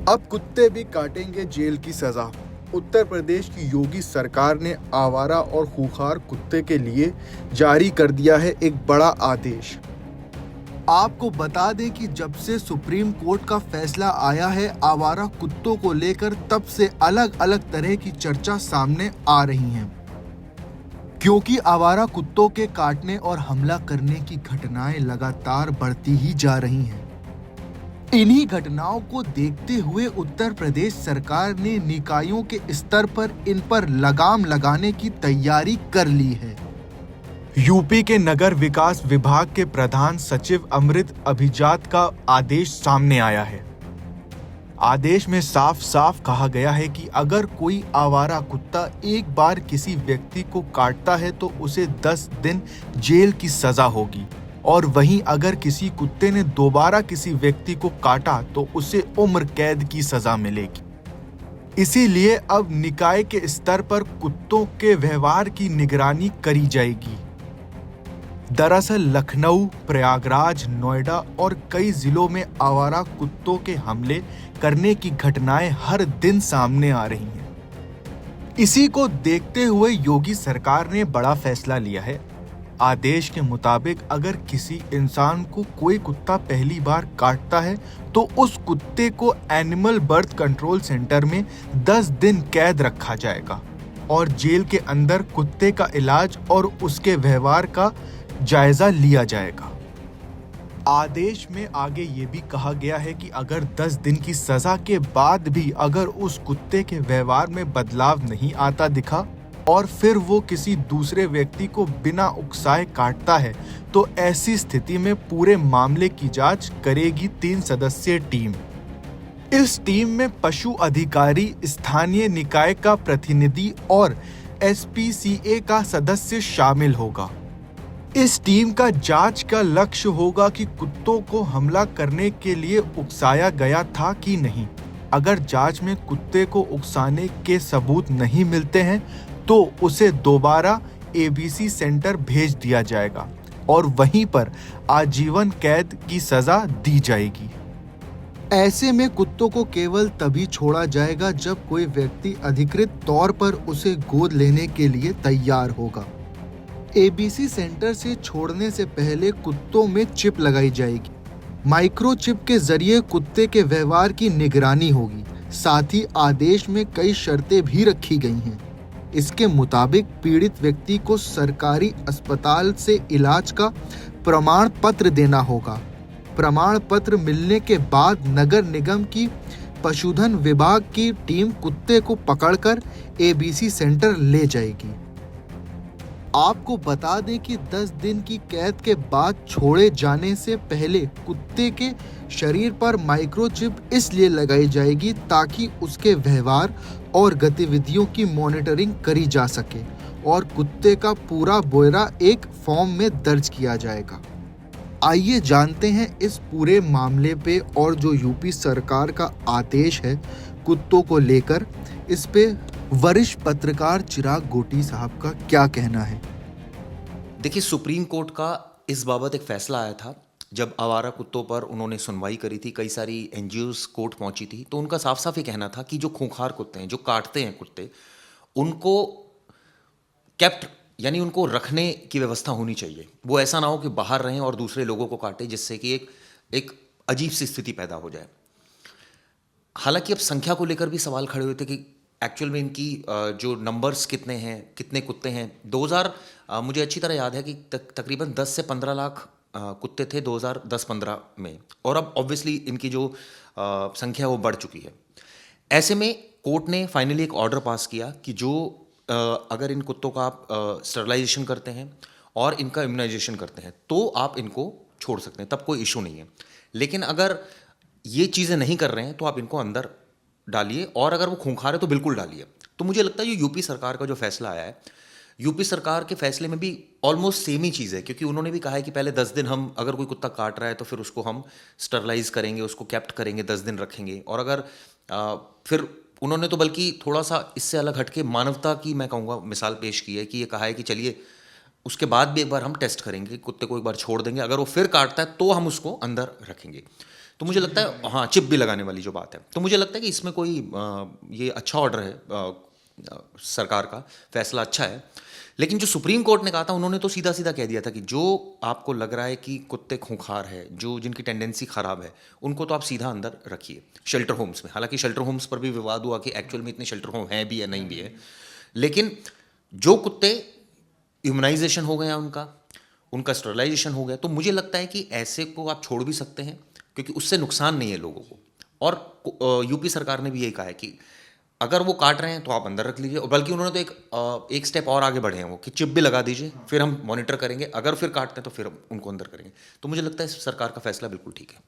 अब कुत्ते भी काटेंगे जेल की सजा। उत्तर प्रदेश की योगी सरकार ने आवारा और खूंखार कुत्ते के लिए जारी कर दिया है एक बड़ा आदेश। आपको बता दें कि जब से सुप्रीम कोर्ट का फैसला आया है आवारा कुत्तों को लेकर, तब से अलग अलग तरह की चर्चा सामने आ रही है, क्योंकि आवारा कुत्तों के काटने और हमला करने की घटनाएं लगातार बढ़ती ही जा रही हैं। इन्हीं घटनाओं को देखते हुए उत्तर प्रदेश सरकार ने निकायों के स्तर पर इन पर लगाम लगाने की तैयारी कर ली है। यूपी के नगर विकास विभाग के प्रधान सचिव अमृत अभिजात का आदेश सामने आया है। आदेश में साफ साफ कहा गया है कि अगर कोई आवारा कुत्ता एक बार किसी व्यक्ति को काटता है तो उसे 10 दिन जेल की सजा होगी, और वहीं अगर किसी कुत्ते ने दोबारा किसी व्यक्ति को काटा तो उसे उम्र कैद की सजा मिलेगी। इसीलिए अब निकाय के स्तर पर कुत्तों के व्यवहार की निगरानी करी जाएगी। दरअसल लखनऊ, प्रयागराज, नोएडा और कई जिलों में आवारा कुत्तों के हमले करने की घटनाएं हर दिन सामने आ रही हैं। इसी को देखते हुए योगी सरकार ने बड़ा फैसला लिया है। आदेश के मुताबिक अगर किसी इंसान को कोई कुत्ता पहली बार काटता है तो उस कुत्ते को एनिमल बर्थ कंट्रोल सेंटर में 10 दिन कैद रखा जाएगा और जेल के अंदर कुत्ते का इलाज और उसके व्यवहार का जायजा लिया जाएगा। आदेश में आगे ये भी कहा गया है कि अगर 10 दिन की सजा के बाद भी अगर उस कुत्ते के व्यवहार में बदलाव नहीं आता दिखा और फिर वो किसी दूसरे व्यक्ति को बिना उकसाए काटता है तो ऐसी स्थिति में पूरे मामले की जांच करेगी 3 सदस्यीय टीम। इस टीम में पशु अधिकारी, स्थानीय निकाय का प्रतिनिधि और एसपीसीए का सदस्य शामिल होगा। इस टीम का जांच का लक्ष्य होगा कि कुत्तों को हमला करने के लिए उकसाया गया था कि नहीं। अगर जांच में कुत्ते को उकसाने के सबूत नहीं मिलते हैं तो उसे दोबारा एबीसी सेंटर भेज दिया जाएगा और वहीं पर आजीवन कैद की सजा दी जाएगी। ऐसे में कुत्तों को केवल तभी छोड़ा जाएगा जब कोई व्यक्ति अधिकृत तौर पर उसे गोद लेने के लिए तैयार होगा। एबीसी सेंटर से छोड़ने से पहले कुत्तों में चिप लगाई जाएगी। माइक्रोचिप के जरिए कुत्ते के व्यवहार की निगरानी होगी। साथ ही आदेश में कई शर्तें भी रखी गई हैं। इसके मुताबिक पीड़ित व्यक्ति को सरकारी अस्पताल से इलाज का प्रमाण पत्र देना होगा। प्रमाण पत्र मिलने के बाद नगर निगम की पशुधन विभाग की टीम कुत्ते को पकड़कर एबीसी सेंटर ले जाएगी। आपको बता दें कि 10 दिन की कैद के बाद छोड़े जाने से पहले कुत्ते के शरीर पर माइक्रोचिप इसलिए लगाई जाएगी ताकि उसके व्यवहार और गतिविधियों की मॉनिटरिंग करी जा सके और कुत्ते का पूरा ब्यौरा एक फॉर्म में दर्ज किया जाएगा। आइए जानते हैं इस पूरे मामले पे और जो यूपी सरकार का आदेश है कुत्तों को लेकर, इस पे वरिष्ठ पत्रकार चिराग गोटी साहब का क्या कहना है। देखिए, सुप्रीम कोर्ट का इस बाबत एक फैसला आया था जब आवारा कुत्तों पर उन्होंने सुनवाई करी थी। कई सारी एनजीओज कोर्ट पहुंची थी, तो उनका साफ साफ ये कहना था कि जो खूंखार कुत्ते हैं, जो काटते हैं कुत्ते, उनको कैप्ट यानी उनको रखने की व्यवस्था होनी चाहिए। वो ऐसा ना हो कि बाहर रहें और दूसरे लोगों को काटे, जिससे कि एक अजीब सी स्थिति पैदा हो जाए। हालांकि अब संख्या को लेकर भी सवाल खड़े हुए थे कि एक्चुअल में इनकी जो नंबर्स कितने हैं, कितने कुत्ते हैं। 2000 मुझे अच्छी तरह याद है कि तकरीबन 10 से 15 लाख कुत्ते थे 2010-15 में, और अब ऑब्वियसली इनकी जो संख्या वो बढ़ चुकी है। ऐसे में कोर्ट ने फाइनली एक ऑर्डर पास किया कि जो अगर इन कुत्तों का आप स्टरलाइजेशन करते हैं और इनका इम्यूनाइजेशन करते हैं तो आप इनको छोड़ सकते हैं, तब कोई इशू नहीं है। लेकिन अगर ये चीज़ें नहीं कर रहे हैं तो आप इनको अंदर डालिए, और अगर वो खूंखार है तो बिल्कुल डालिए। तो मुझे लगता है ये यूपी सरकार का जो फैसला आया है, यूपी सरकार के फैसले में भी ऑलमोस्ट सेम ही चीज़ है, क्योंकि उन्होंने भी कहा है कि पहले 10 दिन हम, अगर कोई कुत्ता काट रहा है तो फिर उसको हम स्टरलाइज करेंगे, उसको कैप्ट करेंगे, 10 दिन रखेंगे। और अगर फिर उन्होंने तो बल्कि थोड़ा सा इससे अलग हटके मानवता की, मैं कहूँगा, मिसाल पेश की है कि ये कहा है कि चलिए उसके बाद भी एक बार हम टेस्ट करेंगे, कुत्ते को एक बार छोड़ देंगे, अगर वो फिर काटता है तो हम उसको अंदर रखेंगे। तो मुझे लगता है हाँ, चिप भी लगाने वाली जो बात है, तो मुझे लगता है कि इसमें कोई ये अच्छा ऑर्डर है, सरकार का फैसला अच्छा है। लेकिन जो सुप्रीम कोर्ट ने कहा था, उन्होंने तो सीधा सीधा कह दिया था कि जो आपको लग रहा है कि कुत्ते खूंखार है, जो जिनकी टेंडेंसी खराब है, उनको तो आप सीधा अंदर रखिए शेल्टर होम्स में। हालांकि शेल्टर होम्स पर भी विवाद हुआ कि एक्चुअल में इतने शेल्टर होम हैं भी या नहीं भी है, लेकिन जो कुत्ते इम्यूनाइजेशन हो गया उनका, उनका स्टरलाइजेशन हो गया, तो मुझे लगता है कि ऐसे को आप छोड़ भी सकते हैं, क्योंकि उससे नुकसान नहीं है लोगों को। और यूपी सरकार ने भी यही कहा है कि अगर वो काट रहे हैं तो आप अंदर रख लीजिए, और बल्कि उन्होंने तो एक स्टेप और आगे बढ़े हैं वो, कि चिप भी लगा दीजिए, फिर हम मॉनिटर करेंगे, अगर फिर काटते हैं तो फिर उनको अंदर करेंगे। तो मुझे लगता है सरकार का फैसला बिल्कुल ठीक है।